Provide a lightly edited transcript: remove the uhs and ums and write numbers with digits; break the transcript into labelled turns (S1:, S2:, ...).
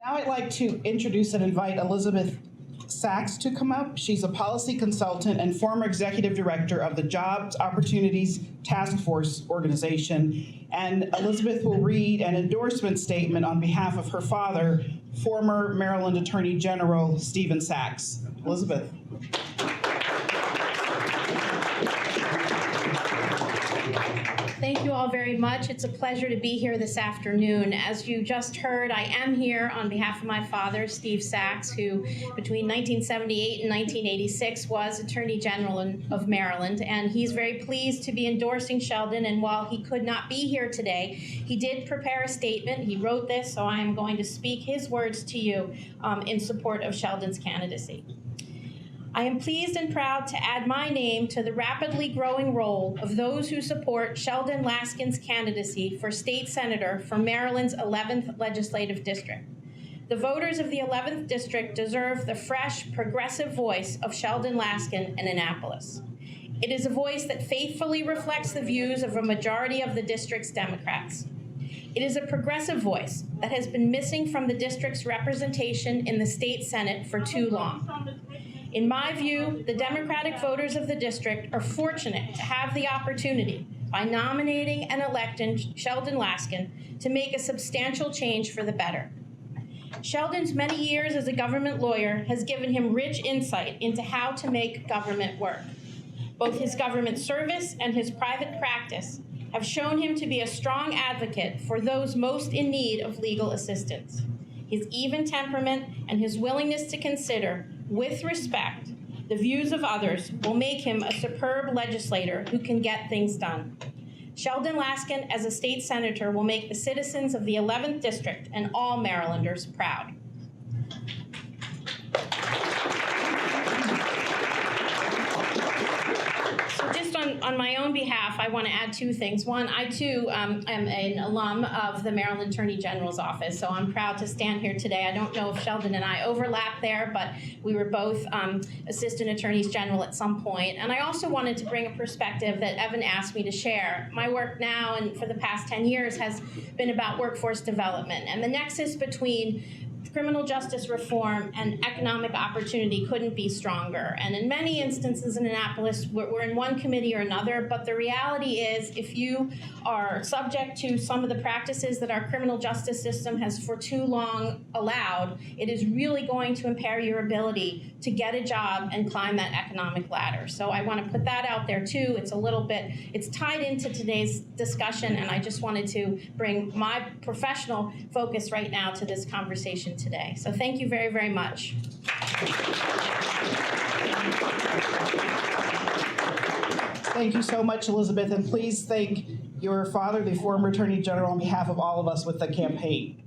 S1: Now I'd like to introduce and invite Elisabeth Sachs to come up. She's a policy consultant and former executive director of the Jobs Opportunities Task Force organization. And Elisabeth will read an endorsement statement on behalf of her father, former Maryland Attorney General Stephen Sachs. Elisabeth.
S2: Thank you all very much. It's a pleasure to be here this afternoon. As you just heard, I am here on behalf of my father, Steve Sachs, who between 1978 and 1986 was Attorney General of Maryland, and he's very pleased to be endorsing Sheldon, and while he could not be here today, he did prepare a statement. He wrote this, so I am going to speak his words to you in support of Sheldon's candidacy. I am pleased and proud to add my name to the rapidly growing roll of those who support Sheldon Laskin's candidacy for state senator for Maryland's 11th legislative district. The voters of the 11th district deserve the fresh, progressive voice of Sheldon Laskin in Annapolis. It is a voice that faithfully reflects the views of a majority of the district's Democrats. It is a progressive voice that has been missing from the district's representation in the state Senate for too long. In my view, the Democratic voters of the district are fortunate to have the opportunity, by nominating and electing Sheldon Laskin, to make a substantial change for the better. Sheldon's many years as a government lawyer has given him rich insight into how to make government work. Both his government service and his private practice have shown him to be a strong advocate for those most in need of legal assistance. His even temperament and his willingness to consider, with respect, the views of others will make him a superb legislator who can get things done. Sheldon Laskin, as a state senator, will make the citizens of the 11th District and all Marylanders proud. So just on my own behalf, I want to add two things. One, I too am an alum of the Maryland Attorney General's office, so I'm proud to stand here today. I don't know if Sheldon and I overlap there, but we were both Assistant Attorneys General at some point. And I also wanted to bring a perspective that Evan asked me to share. My work now and for the past 10 years has been about workforce development, and the nexus between criminal justice reform and economic opportunity couldn't be stronger. And in many instances in Annapolis, we're in one committee or another, but the reality is if you are subject to some of the practices that our criminal justice system has for too long allowed, it is really going to impair your ability to get a job and climb that economic ladder. So I want to put that out there too. It's tied into today's discussion, and I just wanted to bring my professional focus right now to this conversation today. So thank you very, very much.
S1: Thank you so much, Elisabeth, and please thank your father, the former Attorney General, on behalf of all of us with the campaign.